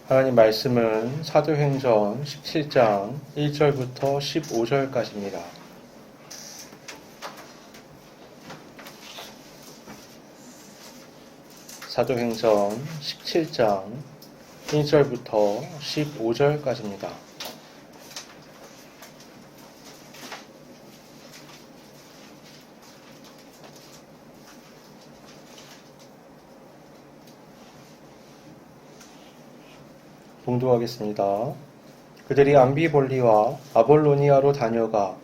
하나님 말씀은 사도행전 17장 1절부터 15절까지입니다. 사도행전 17장 1절부터 15절까지입니다. 봉독하겠습니다. 그들이 암비볼리와 아볼로니아로 다녀가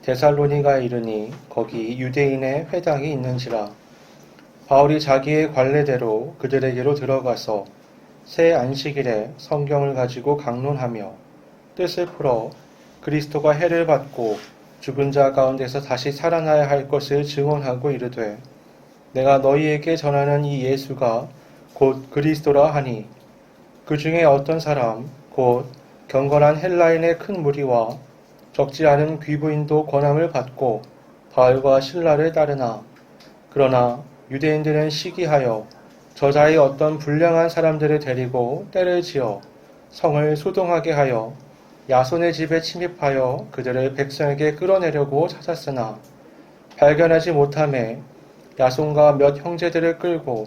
데살로니가에 이르니 거기 유대인의 회당이 있는지라. 바울이 자기의 관례대로 그들에게로 들어가서 새 안식일에 성경을 가지고 강론하며 뜻을 풀어 그리스도가 해를 받고 죽은 자 가운데서 다시 살아나야 할 것을 증언하고 이르되, 내가 너희에게 전하는 이 예수가 곧 그리스도라 하니, 그 중에 어떤 사람 곧 경건한 헬라인의 큰 무리와 적지 않은 귀부인도 권함을 받고 바울과 실라를 따르나, 그러나 유대인들은 시기하여 저자의 어떤 불량한 사람들을 데리고 때를 지어 성을 소동하게 하여 야손의 집에 침입하여 그들을 백성에게 끌어내려고 찾았으나 발견하지 못하매 야손과 몇 형제들을 끌고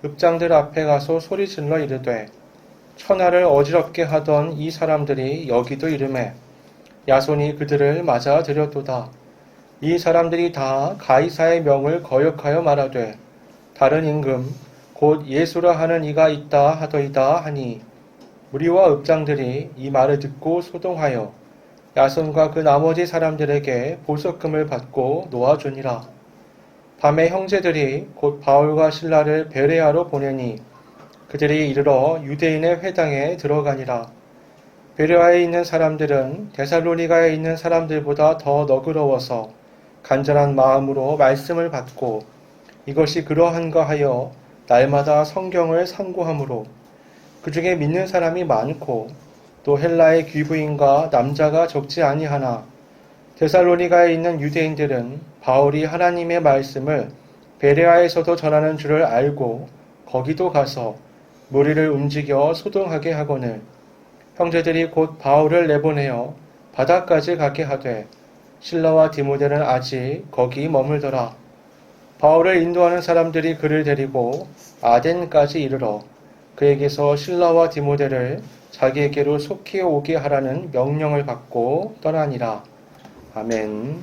읍장들 앞에 가서 소리질러 이르되, 천하를 어지럽게 하던 이 사람들이 여기도 이르매 야손이 그들을 맞아 들였도다. 이 사람들이 다 가이사의 명을 거역하여 말하되, 다른 임금 곧 예수라 하는 이가 있다 하더이다 하니, 무리와 읍장들이 이 말을 듣고 소동하여 야손과 그 나머지 사람들에게 보석금을 받고 놓아주니라. 밤에 형제들이 곧 바울과 실라를 베레아로 보내니 그들이 이르러 유대인의 회당에 들어가니라. 베레아에 있는 사람들은 데살로니가에 있는 사람들보다 더 너그러워서 간절한 마음으로 말씀을 받고 이것이 그러한가 하여 날마다 성경을 상고하므로 그 중에 믿는 사람이 많고 또 헬라의 귀부인과 남자가 적지 아니하나, 데살로니가에 있는 유대인들은 바울이 하나님의 말씀을 베레아에서도 전하는 줄을 알고 거기도 가서 무리를 움직여 소동하게 하거늘 형제들이 곧 바울을 내보내어 바다까지 가게 하되 실라와 디모데는 아직 거기 머물더라. 바울을 인도하는 사람들이 그를 데리고 아덴까지 이르러 그에게서 실라와 디모데를 자기에게로 속히 오게 하라는 명령을 받고 떠나니라. 아멘.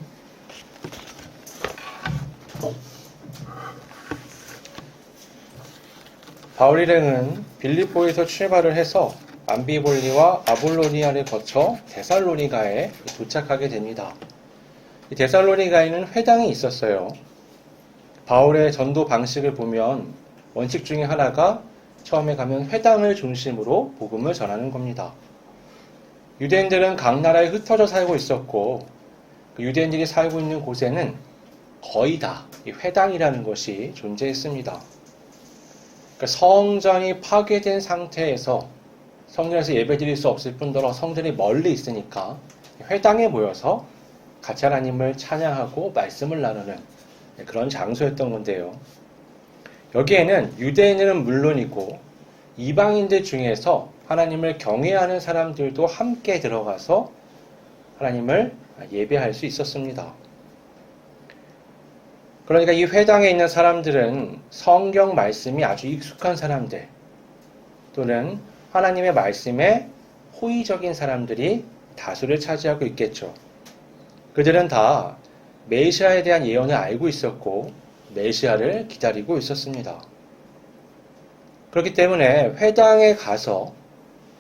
바울 일행은 빌립보에서 출발을 해서 암비볼리와 아볼로니아를 거쳐 데살로니가에 도착하게 됩니다. 이 데살로니가에는 회당이 있었어요. 바울의 전도 방식을 보면 원칙 중에 하나가 처음에 가면 회당을 중심으로 복음을 전하는 겁니다. 유대인들은 각 나라에 흩어져 살고 있었고 그 유대인들이 살고 있는 곳에는 거의 다 이 회당이라는 것이 존재했습니다. 그러니까 성전이 파괴된 상태에서 성전에서 예배드릴 수 없을 뿐더러 성전이 멀리 있으니까 회당에 모여서 같이 하나님을 찬양하고 말씀을 나누는 그런 장소였던 건데요. 여기에는 유대인들은 물론이고 이방인들 중에서 하나님을 경외하는 사람들도 함께 들어가서 하나님을 예배할 수 있었습니다. 그러니까 이 회당에 있는 사람들은 성경 말씀이 아주 익숙한 사람들 또는 하나님의 말씀에 호의적인 사람들이 다수를 차지하고 있겠죠. 그들은 다 메시아에 대한 예언을 알고 있었고 메시아를 기다리고 있었습니다. 그렇기 때문에 회당에 가서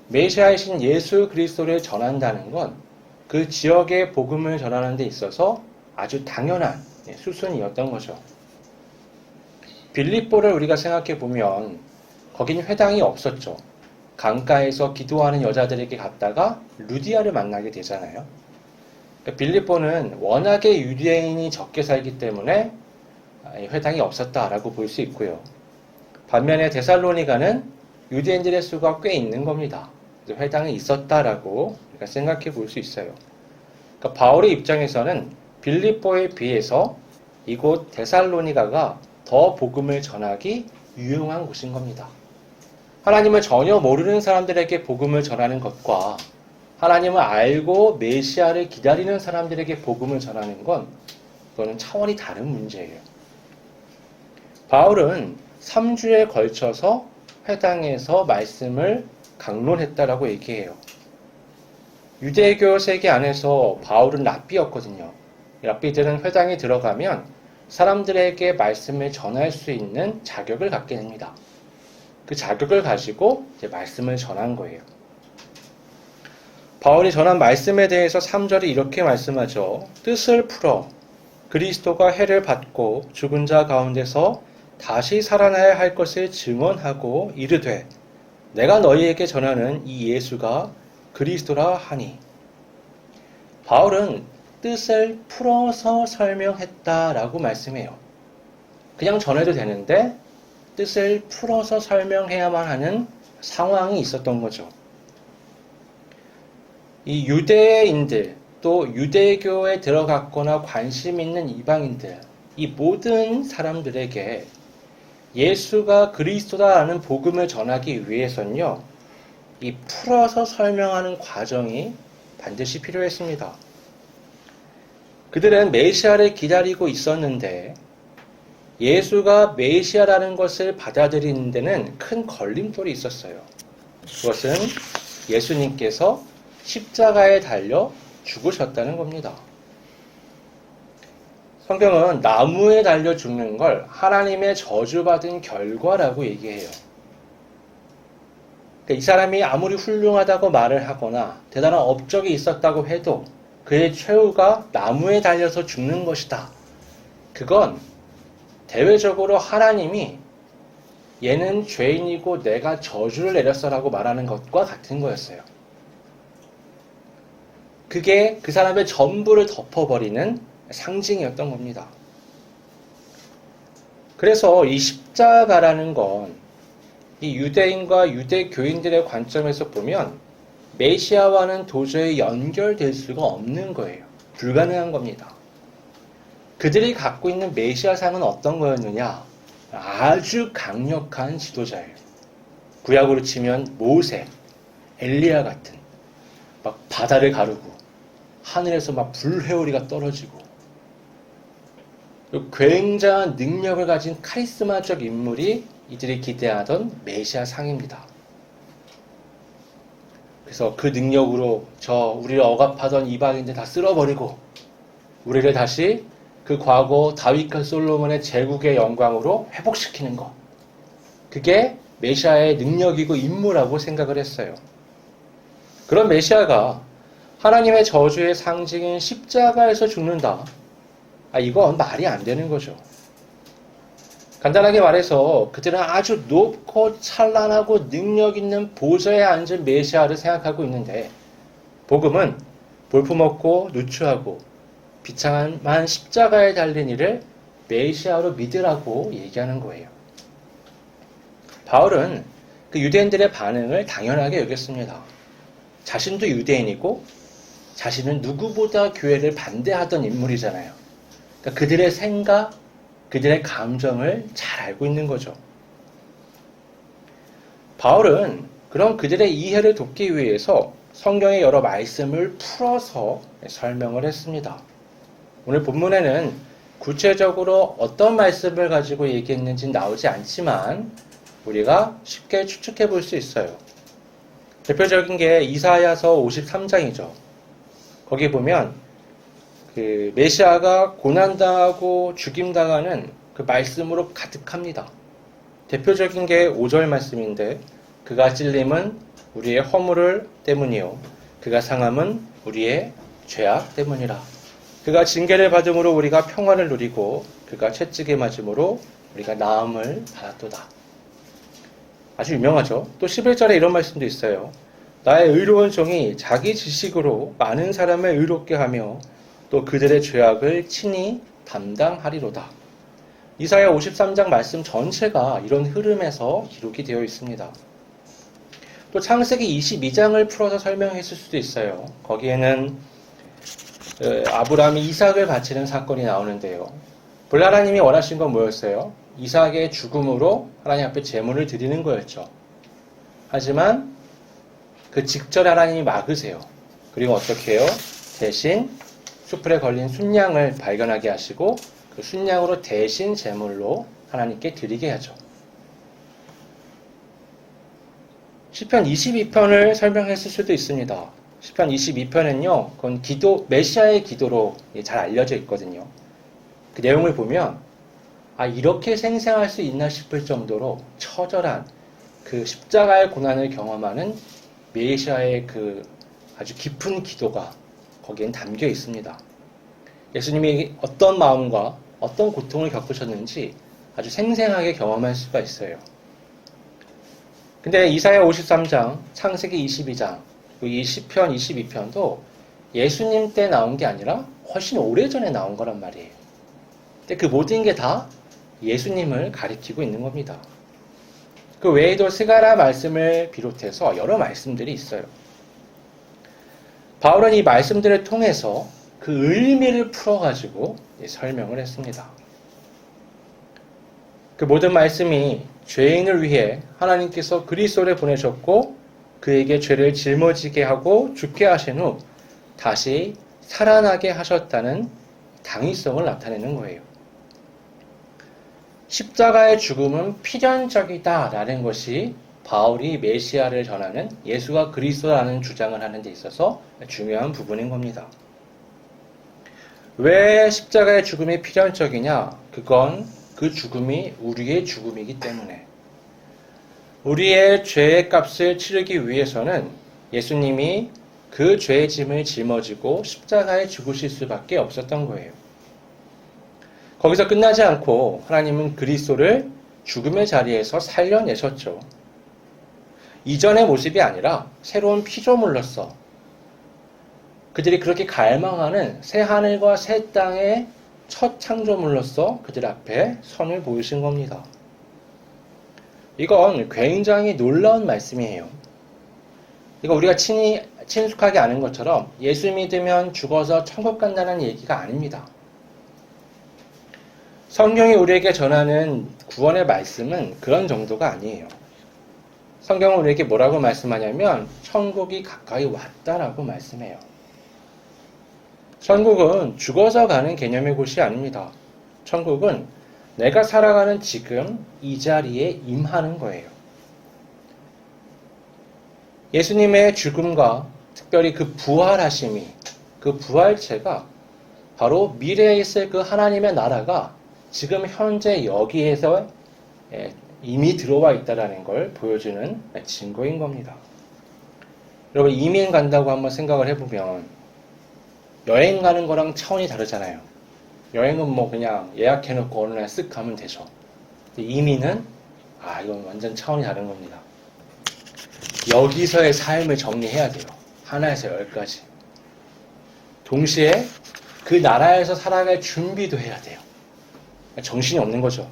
메시아이신 예수 그리스도를 전한다는 건 그 지역의 복음을 전하는 데 있어서 아주 당연한 수순이었던 거죠. 빌립보를 우리가 생각해 보면 거긴 회당이 없었죠. 강가에서 기도하는 여자들에게 갔다가 루디아를 만나게 되잖아요. 빌립보는 워낙에 유대인이 적게 살기 때문에 회당이 없었다라고 볼 수 있고요. 반면에 데살로니가는 유대인들의 수가 꽤 있는 겁니다. 회당이 있었다라고 우리가 생각해 볼 수 있어요. 그러니까 바울의 입장에서는 빌립보에 비해서 이곳 데살로니가가 더 복음을 전하기 유용한 곳인 겁니다. 하나님을 전혀 모르는 사람들에게 복음을 전하는 것과 하나님을 알고 메시아를 기다리는 사람들에게 복음을 전하는 건 그거는 차원이 다른 문제예요. 바울은 3주에 걸쳐서 회당에서 말씀을 강론했다라고 얘기해요. 유대교 세계 안에서 바울은 랍비였거든요. 랍비들은 회당에 들어가면 사람들에게 말씀을 전할 수 있는 자격을 갖게 됩니다. 그 자격을 가지고 이제 말씀을 전한 거예요. 바울이 전한 말씀에 대해서 3절이 이렇게 말씀하죠. 뜻을 풀어 그리스도가 해를 받고 죽은 자 가운데서 다시 살아나야 할 것을 증언하고 이르되 내가 너희에게 전하는 이 예수가 그리스도라 하니. 바울은 뜻을 풀어서 설명했다라고 말씀해요. 그냥 전해도 되는데 뜻을 풀어서 설명해야만 하는 상황이 있었던 거죠. 이 유대인들 또 유대교에 들어갔거나 관심 있는 이방인들, 이 모든 사람들에게 예수가 그리스도다라는 복음을 전하기 위해서는요, 이 풀어서 설명하는 과정이 반드시 필요했습니다. 그들은 메시아를 기다리고 있었는데 예수가 메시아라는 것을 받아들이는 데는 큰 걸림돌이 있었어요. 그것은 예수님께서 십자가에 달려 죽으셨다는 겁니다. 성경은 나무에 달려 죽는 걸 하나님의 저주받은 결과라고 얘기해요. 이 사람이 아무리 훌륭하다고 말을 하거나 대단한 업적이 있었다고 해도 그의 최후가 나무에 달려서 죽는 것이다. 그건 대외적으로 하나님이 얘는 죄인이고 내가 저주를 내렸어라고 말하는 것과 같은 거였어요. 그게 그 사람의 전부를 덮어버리는 상징이었던 겁니다. 그래서 이 십자가라는 건 이 유대인과 유대교인들의 관점에서 보면 메시아와는 도저히 연결될 수가 없는 거예요. 불가능한 겁니다. 그들이 갖고 있는 메시아상은 어떤 거였느냐? 아주 강력한 지도자예요. 구약으로 치면 모세, 엘리야 같은 막 바다를 가르고 하늘에서 막 불회오리가 떨어지고 굉장한 능력을 가진 카리스마적 인물이 이들이 기대하던 메시아 상입니다. 그래서 그 능력으로 우리를 억압하던 이방인들 다 쓸어버리고 우리를 다시 그 과거 다윗과 솔로몬의 제국의 영광으로 회복시키는 것. 그게 메시아의 능력이고 임무라고 생각을 했어요. 그런 메시아가 하나님의 저주의 상징인 십자가에서 죽는다. 이건 말이 안 되는 거죠. 간단하게 말해서 그들은 아주 높고 찬란하고 능력 있는 보좌에 앉은 메시아를 생각하고 있는데 복음은 볼품없고 누추하고 비참한 십자가에 달린 이를 메시아로 믿으라고 얘기하는 거예요. 바울은 그 유대인들의 반응을 당연하게 여겼습니다. 자신도 유대인이고 자신은 누구보다 교회를 반대하던 인물이잖아요. 그러니까 그들의 생각, 그들의 감정을 잘 알고 있는 거죠. 바울은 그럼 그들의 이해를 돕기 위해서 성경의 여러 말씀을 풀어서 설명을 했습니다. 오늘 본문에는 구체적으로 어떤 말씀을 가지고 얘기했는지 나오지 않지만 우리가 쉽게 추측해 볼 수 있어요. 대표적인 게 이사야서 53장이죠. 거기 보면 그 메시아가 고난당하고 죽임당하는 그 말씀으로 가득합니다. 대표적인 게 5절 말씀인데 그가 찔림은 우리의 허물 때문이요 그가 상함은 우리의 죄악 때문이라. 그가 징계를 받음으로 우리가 평화를 누리고 그가 채찍에 맞음으로 우리가 나음을 받았도다. 아주 유명하죠. 또 11절에 이런 말씀도 있어요. 나의 의로운 종이 자기 지식으로 많은 사람을 의롭게 하며 또 그들의 죄악을 친히 담당하리로다. 이사야 53장 말씀 전체가 이런 흐름에서 기록이 되어 있습니다. 또 창세기 22장을 풀어서 설명했을 수도 있어요. 거기에는 아브라함이 이삭을 바치는 사건이 나오는데요. 본래 하나님이 원하신 건 뭐였어요? 이삭의 죽음으로 하나님 앞에 제물을 드리는 거였죠. 하지만 그 직전에 하나님이 막으세요. 그리고 어떻게 해요? 대신 수풀에 걸린 순양을 발견하게 하시고 그 순양으로 대신 제물로 하나님께 드리게 하죠. 시편 22편을 설명했을 수도 있습니다. 시편 22편은요, 그건 메시아의 기도로 잘 알려져 있거든요. 그 내용을 보면, 이렇게 생생할 수 있나 싶을 정도로 처절한 그 십자가의 고난을 경험하는 메시아의 그 아주 깊은 기도가 거기엔 담겨 있습니다. 예수님이 어떤 마음과 어떤 고통을 겪으셨는지 아주 생생하게 경험할 수가 있어요. 근데 이사야 53장, 창세기 22장, 이 시편 22편도 예수님 때 나온 게 아니라 훨씬 오래전에 나온 거란 말이에요. 근데 그 모든 게 다 예수님을 가리키고 있는 겁니다. 그 외에도 스가랴 말씀을 비롯해서 여러 말씀들이 있어요. 바울은 이 말씀들을 통해서 그 의미를 풀어가지고 설명을 했습니다. 그 모든 말씀이 죄인을 위해 하나님께서 그리스도를 보내셨고 그에게 죄를 짊어지게 하고 죽게 하신 후 다시 살아나게 하셨다는 당위성을 나타내는 거예요. 십자가의 죽음은 필연적이다 라는 것이 바울이 메시아를 전하는 예수가 그리스도라는 주장을 하는 데 있어서 중요한 부분인 겁니다. 왜 십자가의 죽음이 필연적이냐? 그건 그 죽음이 우리의 죽음이기 때문에. 우리의 죄의 값을 치르기 위해서는 예수님이 그 죄의 짐을 짊어지고 십자가에 죽으실 수밖에 없었던 거예요. 거기서 끝나지 않고 하나님은 그리스도를 죽음의 자리에서 살려내셨죠. 이전의 모습이 아니라 새로운 피조물로서 그들이 그렇게 갈망하는 새 하늘과 새 땅의 첫 창조물로서 그들 앞에 선을 보이신 겁니다. 이건 굉장히 놀라운 말씀이에요. 이거 우리가 친숙하게 아는 것처럼 예수 믿으면 죽어서 천국 간다는 얘기가 아닙니다. 성경이 우리에게 전하는 구원의 말씀은 그런 정도가 아니에요. 성경은 우리에게 뭐라고 말씀하냐면 천국이 가까이 왔다라고 말씀해요. 천국은 죽어서 가는 개념의 곳이 아닙니다. 천국은 내가 살아가는 지금 이 자리에 임하는 거예요. 예수님의 죽음과 특별히 그 부활하심이, 그 부활체가 바로 미래에 있을 그 하나님의 나라가 지금 현재 여기에서 이미 들어와 있다는 걸 보여주는 증거인 겁니다. 여러분, 이민 간다고 한번 생각을 해보면 여행 가는 거랑 차원이 다르잖아요. 여행은 뭐 그냥 예약해놓고 어느 날 쓱 가면 되죠. 이민은 이건 완전 차원이 다른 겁니다. 여기서의 삶을 정리해야 돼요. 하나에서 열까지. 동시에 그 나라에서 살아갈 준비도 해야 돼요. 정신이 없는 거죠.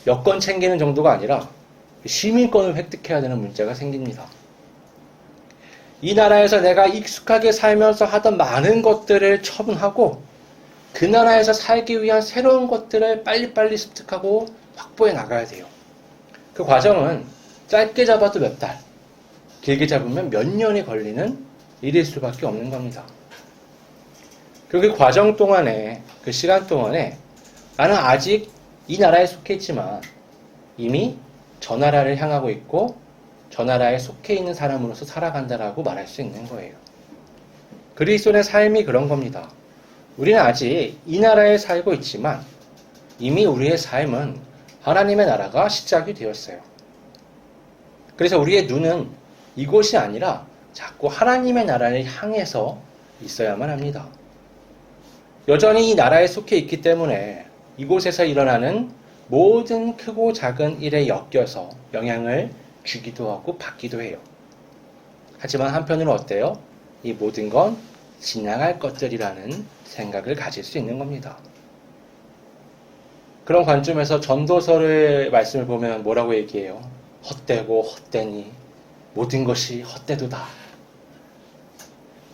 여권 챙기는 정도가 아니라 시민권을 획득해야 되는 문제가 생깁니다. 이 나라에서 내가 익숙하게 살면서 하던 많은 것들을 처분하고 그 나라에서 살기 위한 새로운 것들을 빨리빨리 습득하고 확보해 나가야 돼요. 그 과정은 짧게 잡아도 몇 달, 길게 잡으면 몇 년이 걸리는 일일 수밖에 없는 겁니다. 그리고 그 과정 동안에, 그 시간 동안에 나는 아직 이 나라에 속해 있지만 이미 저 나라를 향하고 있고 저 나라에 속해 있는 사람으로서 살아간다라고 말할 수 있는 거예요. 그리스도의 삶이 그런 겁니다. 우리는 아직 이 나라에 살고 있지만 이미 우리의 삶은 하나님의 나라가 시작이 되었어요. 그래서 우리의 눈은 이곳이 아니라 자꾸 하나님의 나라를 향해서 있어야만 합니다. 여전히 이 나라에 속해 있기 때문에 이곳에서 일어나는 모든 크고 작은 일에 엮여서 영향을 주기도 하고 받기도 해요. 하지만 한편으로 어때요? 이 모든 건 지나갈 것들이라는 생각을 가질 수 있는 겁니다. 그런 관점에서 전도서의 말씀을 보면 뭐라고 얘기해요? 헛되고 헛되니 모든 것이 헛되도다.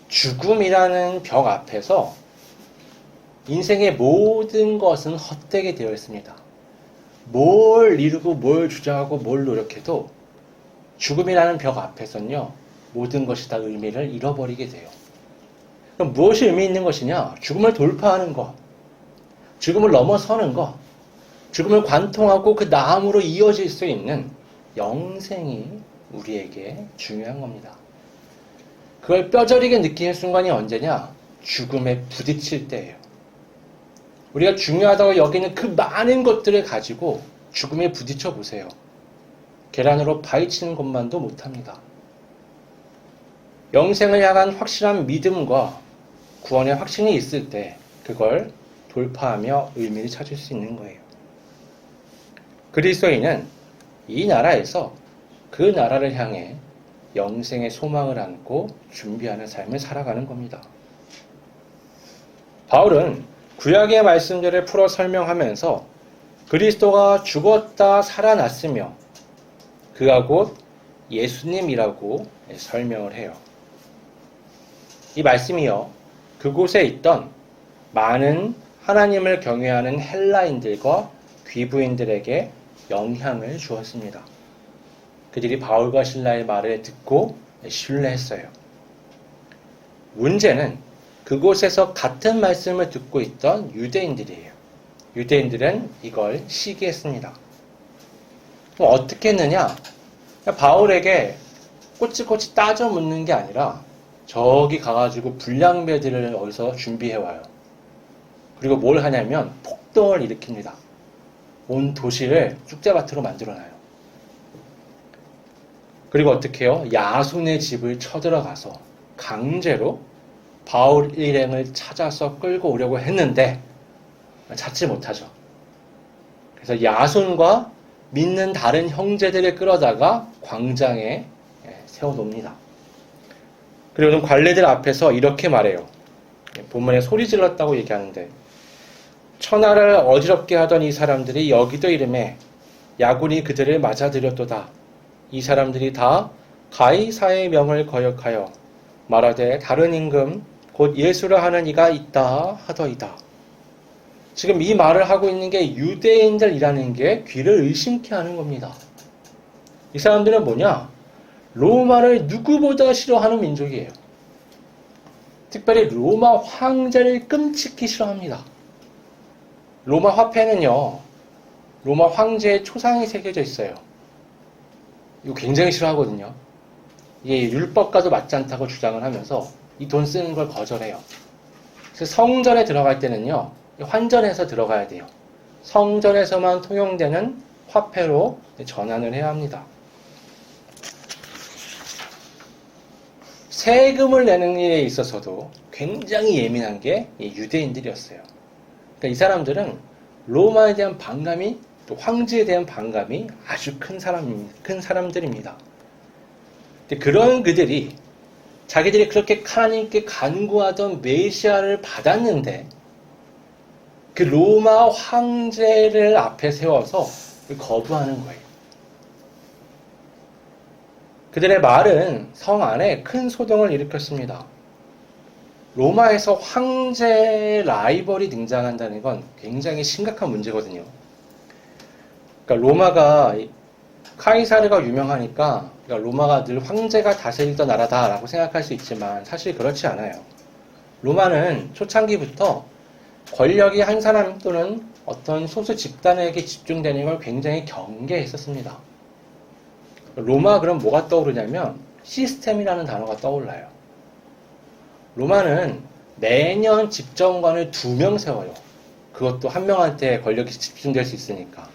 죽음이라는 벽 앞에서 인생의 모든 것은 헛되게 되어 있습니다. 뭘 이루고 뭘 주장하고 뭘 노력해도 죽음이라는 벽 앞에서는요, 모든 것이 다 의미를 잃어버리게 돼요. 그럼 무엇이 의미 있는 것이냐? 죽음을 돌파하는 것, 죽음을 넘어서는 것, 죽음을 관통하고 그 다음으로 이어질 수 있는 영생이 우리에게 중요한 겁니다. 그걸 뼈저리게 느끼는 순간이 언제냐? 죽음에 부딪힐 때예요. 우리가 중요하다고 여기는 그 많은 것들을 가지고 죽음에 부딪혀 보세요. 계란으로 파헤치는 것만도 못합니다. 영생을 향한 확실한 믿음과 구원의 확신이 있을 때 그걸 돌파하며 의미를 찾을 수 있는 거예요. 그리스도인은 이 나라에서 그 나라를 향해 영생의 소망을 안고 준비하는 삶을 살아가는 겁니다. 바울은 구약의 말씀들을 풀어 설명하면서 그리스도가 죽었다 살아났으며 그가 곧 예수님이라고 설명을 해요. 이 말씀이요, 그곳에 있던 많은 하나님을 경외하는 헬라인들과 귀부인들에게 영향을 주었습니다. 그들이 바울과 실라의 말을 듣고 신뢰했어요. 문제는 그곳에서 같은 말씀을 듣고 있던 유대인들이에요. 유대인들은 이걸 시기했습니다. 그럼 어떻게 했느냐? 바울에게 꼬치꼬치 따져 묻는 게 아니라 저기 가가지고 불량배들을 어디서 준비해와요. 그리고 뭘 하냐면 폭동을 일으킵니다. 온 도시를 쑥대밭으로 만들어놔요. 그리고 어떻게 해요? 야손의 집을 쳐들어가서 강제로 바울 일행을 찾아서 끌고 오려고 했는데 찾지 못하죠. 그래서 야손과 믿는 다른 형제들을 끌어다가 광장에 세워놓습니다. 그리고 관례들 앞에서 이렇게 말해요. 본문에 소리 질렀다고 얘기하는데 천하를 어지럽게 하던 이 사람들이 여기도 이름에 야군이 그들을 맞아들였도다. 이 사람들이 다 가이사의 명을 거역하여 말하되 다른 임금 곧 예수라 하는 이가 있다 하더이다. 지금 이 말을 하고 있는 게 유대인들이라는 게 귀를 의심케 하는 겁니다. 이 사람들은 뭐냐? 로마를 누구보다 싫어하는 민족이에요. 특별히 로마 황제를 끔찍히 싫어합니다. 로마 화폐는요, 로마 황제의 초상이 새겨져 있어요. 이거 굉장히 싫어하거든요. 이게 율법과도 맞지 않다고 주장을 하면서 이 돈 쓰는 걸 거절해요. 그래서 성전에 들어갈 때는요, 환전해서 들어가야 돼요. 성전에서만 통용되는 화폐로 전환을 해야 합니다. 세금을 내는 일에 있어서도 굉장히 예민한 게 유대인들이었어요. 그러니까 이 사람들은 로마에 대한 반감이, 또 황제에 대한 반감이 아주 큰 사람들입니다. 그런 그들이 자기들이 그렇게 하나님께 간구하던 메시아를 받았는데 그 로마 황제를 앞에 세워서 거부하는 거예요. 그들의 말은 성 안에 큰 소동을 일으켰습니다. 로마에서 황제 라이벌이 등장한다는 건 굉장히 심각한 문제거든요. 그러니까 로마가 카이사르가 유명하니까 그러니까 로마가 늘 황제가 다스리던 나라다라고 생각할 수 있지만 사실 그렇지 않아요. 로마는 초창기부터 권력이 한 사람 또는 어떤 소수 집단에게 집중되는 걸 굉장히 경계했었습니다. 로마 그럼 뭐가 떠오르냐면 시스템이라는 단어가 떠올라요. 로마는 매년 집정관을 2명 세워요. 그것도 한 명한테 권력이 집중될 수 있으니까.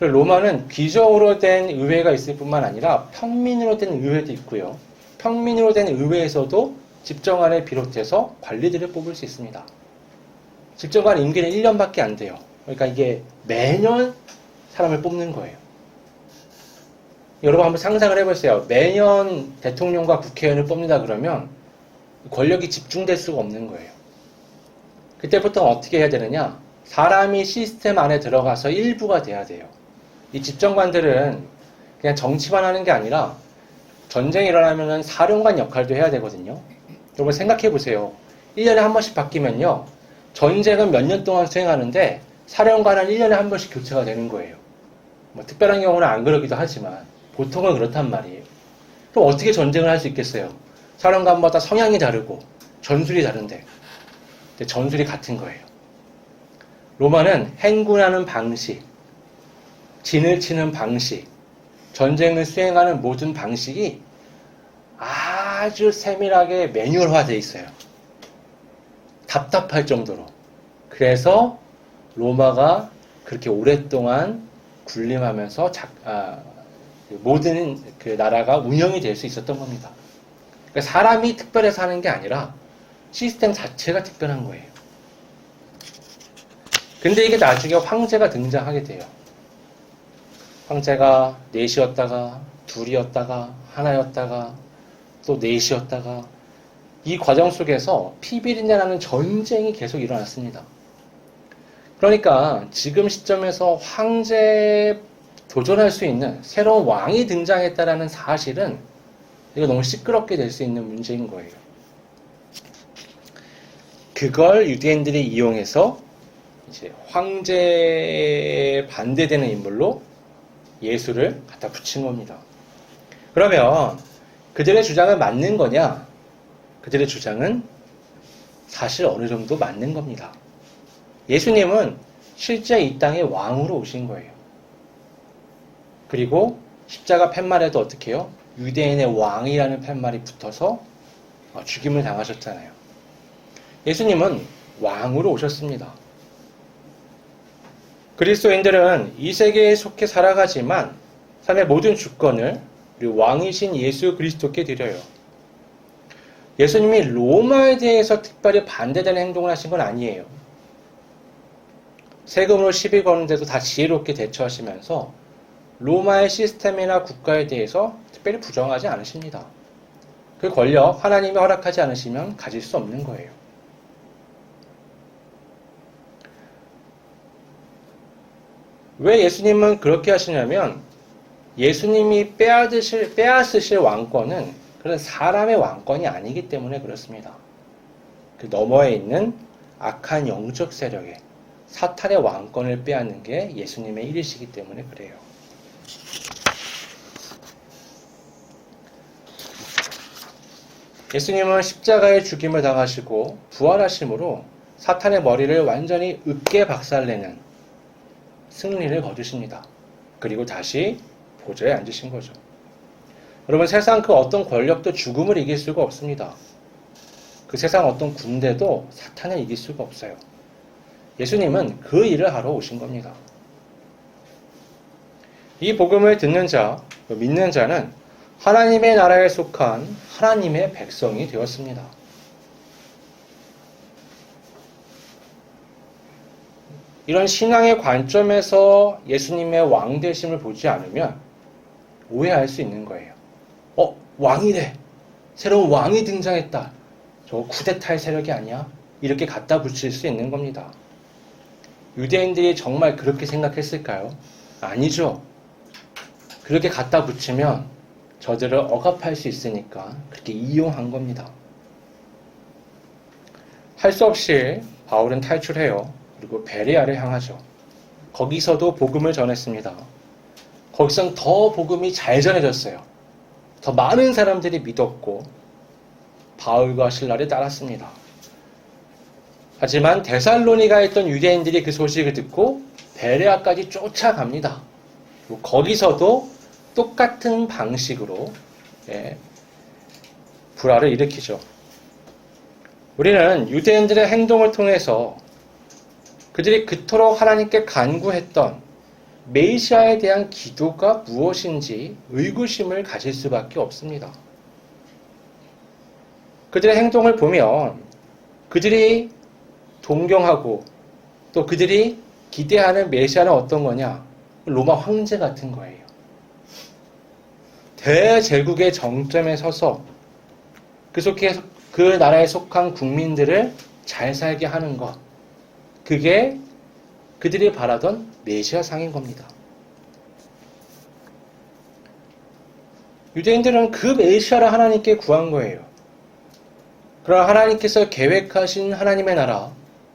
로마는 귀족으로 된 의회가 있을 뿐만 아니라 평민으로 된 의회도 있고요. 평민으로 된 의회에서도 집정관을 비롯해서 관리들을 뽑을 수 있습니다. 집정관 임기는 1년밖에 안 돼요. 그러니까 이게 매년 사람을 뽑는 거예요. 여러분 한번 상상을 해보세요. 매년 대통령과 국회의원을 뽑는다 그러면 권력이 집중될 수가 없는 거예요. 그때부터 어떻게 해야 되느냐? 사람이 시스템 안에 들어가서 일부가 돼야 돼요. 이 집정관들은 그냥 정치만 하는 게 아니라 전쟁이 일어나면 사령관 역할도 해야 되거든요. 여러분 생각해 보세요. 1년에 한 번씩 바뀌면요. 전쟁은 몇 년 동안 수행하는데 사령관은 1년에 한 번씩 교체가 되는 거예요. 뭐 특별한 경우는 안 그러기도 하지만 보통은 그렇단 말이에요. 그럼 어떻게 전쟁을 할 수 있겠어요? 사령관마다 성향이 다르고 전술이 다른데. 근데 전술이 같은 거예요. 로마는 행군하는 방식, 진을 치는 방식, 전쟁을 수행하는 모든 방식이 아주 세밀하게 매뉴얼화되어 있어요. 답답할 정도로. 그래서 로마가 그렇게 오랫동안 군림하면서 모든 그 나라가 운영이 될 수 있었던 겁니다. 그러니까 사람이 특별해서 하는 게 아니라 시스템 자체가 특별한 거예요. 근데 이게 나중에 황제가 등장하게 돼요. 황제가 넷이었다가 둘이었다가 하나였다가 또 넷이었다가 이 과정 속에서 피비린내라는 전쟁이 계속 일어났습니다. 그러니까 지금 시점에서 황제에 도전할 수 있는 새로운 왕이 등장했다라는 사실은 이거 너무 시끄럽게 될 수 있는 문제인 거예요. 그걸 유대인들이 이용해서 이제 황제에 반대되는 인물로 예수를 갖다 붙인 겁니다. 그러면 그들의 주장은 맞는 거냐? 그들의 주장은 사실 어느 정도 맞는 겁니다. 예수님은 실제 이 땅에 왕으로 오신 거예요. 그리고 십자가 팻말에도 어떻게 해요? 유대인의 왕이라는 팻말이 붙어서 죽임을 당하셨잖아요. 예수님은 왕으로 오셨습니다. 그리스도인들은 이 세계에 속해 살아가지만 삶의 모든 주권을 우리 왕이신 예수 그리스도께 드려요. 예수님이 로마에 대해서 특별히 반대되는 행동을 하신 건 아니에요. 세금으로 시비 거는데도 다 지혜롭게 대처하시면서 로마의 시스템이나 국가에 대해서 특별히 부정하지 않으십니다. 그 권력 하나님이 허락하지 않으시면 가질 수 없는 거예요. 왜 예수님은 그렇게 하시냐면 예수님이 빼앗으실 왕권은 그런 사람의 왕권이 아니기 때문에 그렇습니다. 그 너머에 있는 악한 영적 세력에 사탄의 왕권을 빼앗는 게 예수님의 일이시기 때문에 그래요. 예수님은 십자가의 죽임을 당하시고 부활하심으로 사탄의 머리를 완전히 으깨 박살내는 승리를 거두십니다. 그리고 다시 보좌에 앉으신 거죠. 여러분, 세상 그 어떤 권력도 죽음을 이길 수가 없습니다. 그 세상 어떤 군대도 사탄을 이길 수가 없어요. 예수님은 그 일을 하러 오신 겁니다. 이 복음을 듣는 자, 믿는 자는 하나님의 나라에 속한 하나님의 백성이 되었습니다. 이런 신앙의 관점에서 예수님의 왕되심을 보지 않으면 오해할 수 있는 거예요. 왕이래. 새로운 왕이 등장했다. 저 쿠데타의 세력이 아니야? 이렇게 갖다 붙일 수 있는 겁니다. 유대인들이 정말 그렇게 생각했을까요? 아니죠. 그렇게 갖다 붙이면 저들을 억압할 수 있으니까 그렇게 이용한 겁니다. 할 수 없이 바울은 탈출해요. 그리고 베레아를 향하죠. 거기서도 복음을 전했습니다. 거기선 더 복음이 잘 전해졌어요. 더 많은 사람들이 믿었고 바울과 실라를 따랐습니다. 하지만 데살로니가에 있던 유대인들이 그 소식을 듣고 베레아까지 쫓아갑니다. 거기서도 똑같은 방식으로 불화를 일으키죠. 우리는 유대인들의 행동을 통해서 그들이 그토록 하나님께 간구했던 메시아에 대한 기도가 무엇인지 의구심을 가질 수밖에 없습니다. 그들의 행동을 보면 그들이 동경하고 또 그들이 기대하는 메시아는 어떤 거냐? 로마 황제 같은 거예요. 대제국의 정점에 서서 그 나라에 속한 국민들을 잘 살게 하는 것, 그게 그들이 바라던 메시아상인 겁니다. 유대인들은 그 메시아를 하나님께 구한 거예요. 그러나 하나님께서 계획하신 하나님의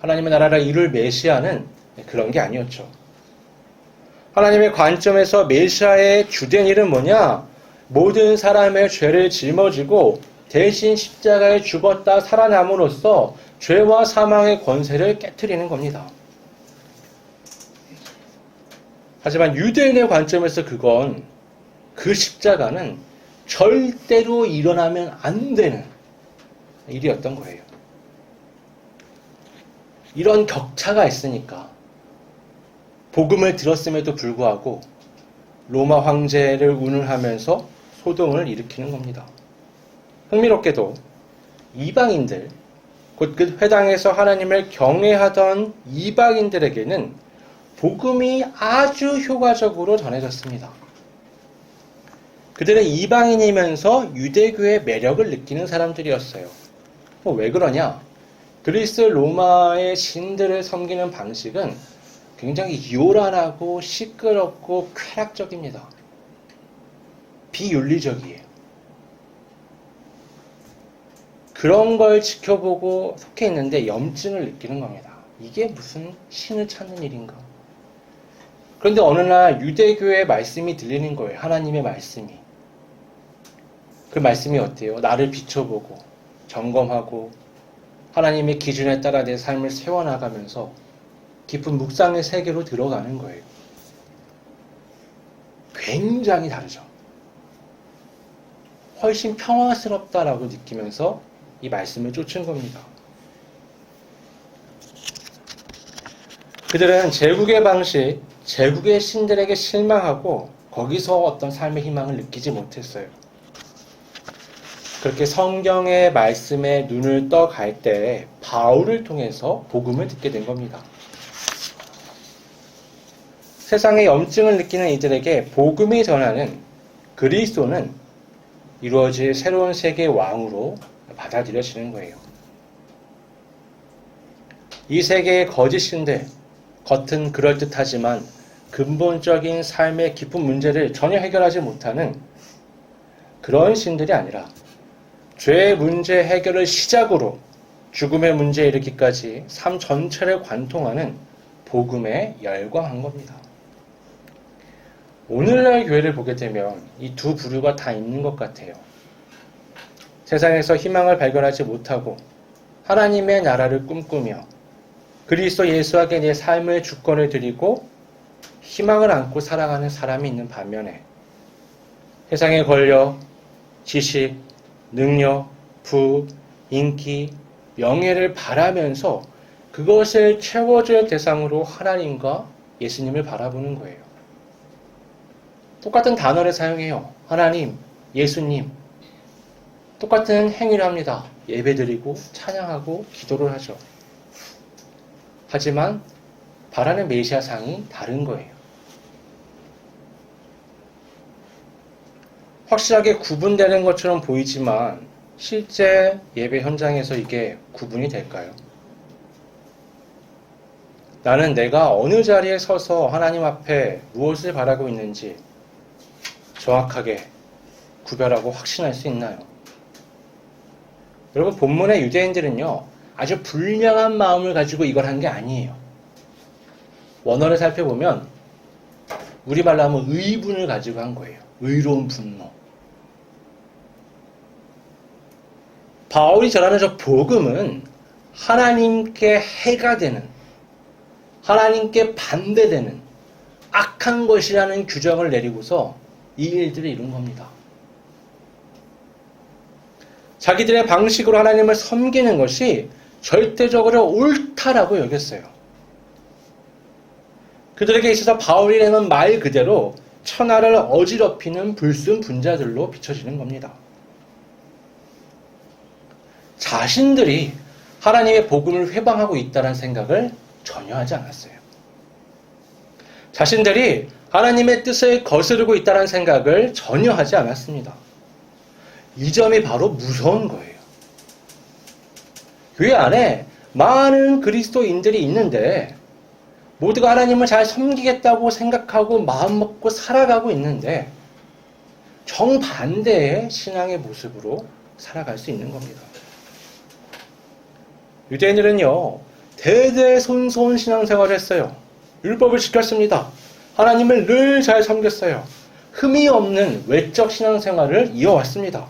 나라를 이룰 메시아는 그런 게 아니었죠. 하나님의 관점에서 메시아의 주된 일은 뭐냐? 모든 사람의 죄를 짊어지고 대신 십자가에 죽었다 살아남음으로써 죄와 사망의 권세를 깨트리는 겁니다. 하지만 유대인의 관점에서 그 십자가는 절대로 일어나면 안 되는 일이었던 거예요. 이런 격차가 있으니까 복음을 들었음에도 불구하고 로마 황제를 운운하면서 소동을 일으키는 겁니다. 흥미롭게도 이방인들, 곧 그 회당에서 하나님을 경외하던 이방인들에게는 복음이 아주 효과적으로 전해졌습니다. 그들은 이방인이면서 유대교의 매력을 느끼는 사람들이었어요. 왜 그러냐? 그리스 로마의 신들을 섬기는 방식은 굉장히 요란하고 시끄럽고 쾌락적입니다. 비윤리적이에요. 그런 걸 지켜보고 속해 있는데 염증을 느끼는 겁니다. 이게 무슨 신을 찾는 일인가? 그런데 어느 날 유대교의 말씀이 들리는 거예요. 하나님의 말씀이. 그 말씀이 어때요? 나를 비춰보고 점검하고 하나님의 기준에 따라 내 삶을 세워나가면서 깊은 묵상의 세계로 들어가는 거예요. 굉장히 다르죠. 훨씬 평화스럽다라고 느끼면서 이 말씀을 쫓은 겁니다. 그들은 제국의 방식, 제국의 신들에게 실망하고 거기서 어떤 삶의 희망을 느끼지 못했어요. 그렇게 성경의 말씀에 눈을 떠갈 때 바울을 통해서 복음을 듣게 된 겁니다. 세상의 염증을 느끼는 이들에게 복음이 전하는 그리스도는 이루어질 새로운 세계의 왕으로 받아들여지는 거예요. 이 세계의 거짓신들, 겉은 그럴듯하지만 근본적인 삶의 깊은 문제를 전혀 해결하지 못하는 그런 신들이 아니라 죄의 문제 해결을 시작으로 죽음의 문제에 이르기까지 삶 전체를 관통하는 복음에 열광한 겁니다. 오늘날 교회를 보게 되면 이 두 부류가 다 있는 것 같아요. 세상에서 희망을 발견하지 못하고 하나님의 나라를 꿈꾸며 그리스도 예수에게 내 삶의 주권을 드리고 희망을 안고 살아가는 사람이 있는 반면에 세상에 걸려 지식, 능력, 부, 인기, 명예를 바라면서 그것을 채워줄 대상으로 하나님과 예수님을 바라보는 거예요. 똑같은 단어를 사용해요. 하나님, 예수님. 똑같은 행위를 합니다. 예배드리고 찬양하고 기도를 하죠. 하지만 바라는 메시아상이 다른 거예요. 확실하게 구분되는 것처럼 보이지만 실제 예배 현장에서 이게 구분이 될까요? 나는 내가 어느 자리에 서서 하나님 앞에 무엇을 바라고 있는지 정확하게 구별하고 확신할 수 있나요? 여러분, 본문의 유대인들은요, 아주 불량한 마음을 가지고 이걸 한 게 아니에요. 원어를 살펴보면 우리말로 하면 의분을 가지고 한 거예요. 의로운 분노. 바울이 전하는 저 복음은 하나님께 해가 되는, 하나님께 반대되는 악한 것이라는 규정을 내리고서 이 일들을 이룬 겁니다. 자기들의 방식으로 하나님을 섬기는 것이 절대적으로 옳다라고 여겼어요. 그들에게 있어서 바울이 내는 말 그대로 천하를 어지럽히는 불순분자들로 비춰지는 겁니다. 자신들이 하나님의 복음을 회방하고 있다는 생각을 전혀 하지 않았어요. 자신들이 하나님의 뜻을 거스르고 있다는 생각을 전혀 하지 않았습니다. 이 점이 바로 무서운 거예요. 교회 안에 많은 그리스도인들이 있는데 모두가 하나님을 잘 섬기겠다고 생각하고 마음먹고 살아가고 있는데 정반대의 신앙의 모습으로 살아갈 수 있는 겁니다. 유대인들은요, 대대손손 신앙생활을 했어요. 율법을 지켰습니다. 하나님을 늘 잘 섬겼어요. 흠이 없는 외적 신앙생활을 이어왔습니다.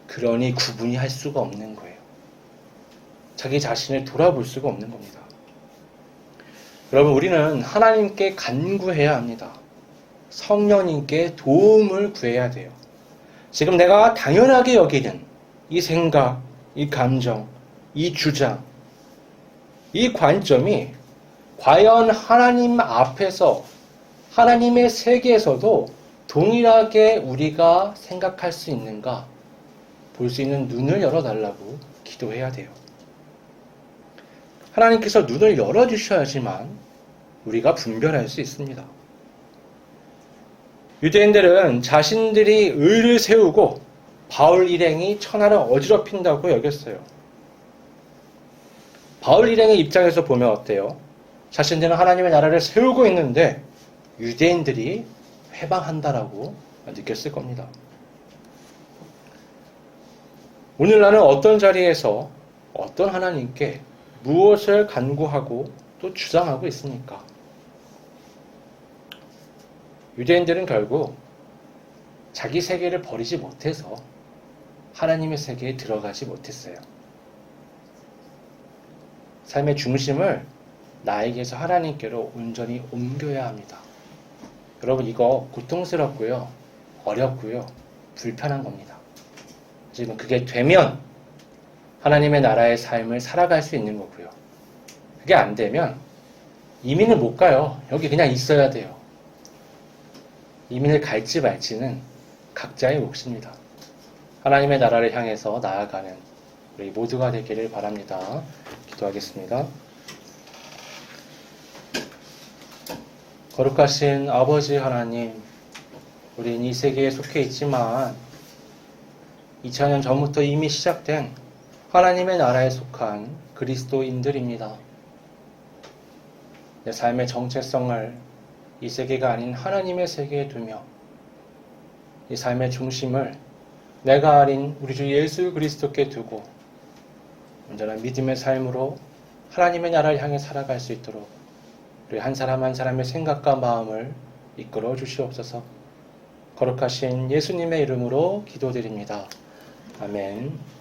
그러니 구분이 할 수가 없는 거예요. 자기 자신을 돌아볼 수가 없는 겁니다. 여러분, 우리는 하나님께 간구해야 합니다. 성령님께 도움을 구해야 돼요. 지금 내가 당연하게 여기는 이 생각, 이 감정, 이 주장, 이 관점이 과연 하나님 앞에서, 하나님의 세계에서도 동일하게 우리가 생각할 수 있는가 볼 수 있는 눈을 열어달라고 기도해야 돼요. 하나님께서 눈을 열어주셔야지만 우리가 분별할 수 있습니다. 유대인들은 자신들이 의를 세우고 바울 일행이 천하를 어지럽힌다고 여겼어요. 바울 일행의 입장에서 보면 어때요? 자신들은 하나님의 나라를 세우고 있는데 유대인들이 회방한다라고 느꼈을 겁니다. 오늘 나는 어떤 자리에서 어떤 하나님께 무엇을 간구하고 또 주장하고 있습니까? 유대인들은 결국 자기 세계를 버리지 못해서 하나님의 세계에 들어가지 못했어요. 삶의 중심을 나에게서 하나님께로 온전히 옮겨야 합니다. 여러분, 이거 고통스럽고요, 어렵고요, 불편한 겁니다. 지금 그게 되면 하나님의 나라의 삶을 살아갈 수 있는 거고요. 그게 안 되면 이민을 못 가요. 여기 그냥 있어야 돼요. 이민을 갈지 말지는 각자의 몫입니다. 하나님의 나라를 향해서 나아가는 우리 모두가 되기를 바랍니다. 기도하겠습니다. 거룩하신 아버지 하나님, 우린 이 세계에 속해 있지만 2000년 전부터 이미 시작된 하나님의 나라에 속한 그리스도인들입니다. 내 삶의 정체성을 이 세계가 아닌 하나님의 세계에 두며 이 삶의 중심을 내가 아닌 우리 주 예수 그리스도께 두고 온전한 믿음의 삶으로 하나님의 나라를 향해 살아갈 수 있도록 우리 한 사람 한 사람의 생각과 마음을 이끌어 주시옵소서. 거룩하신 예수님의 이름으로 기도드립니다. 아멘.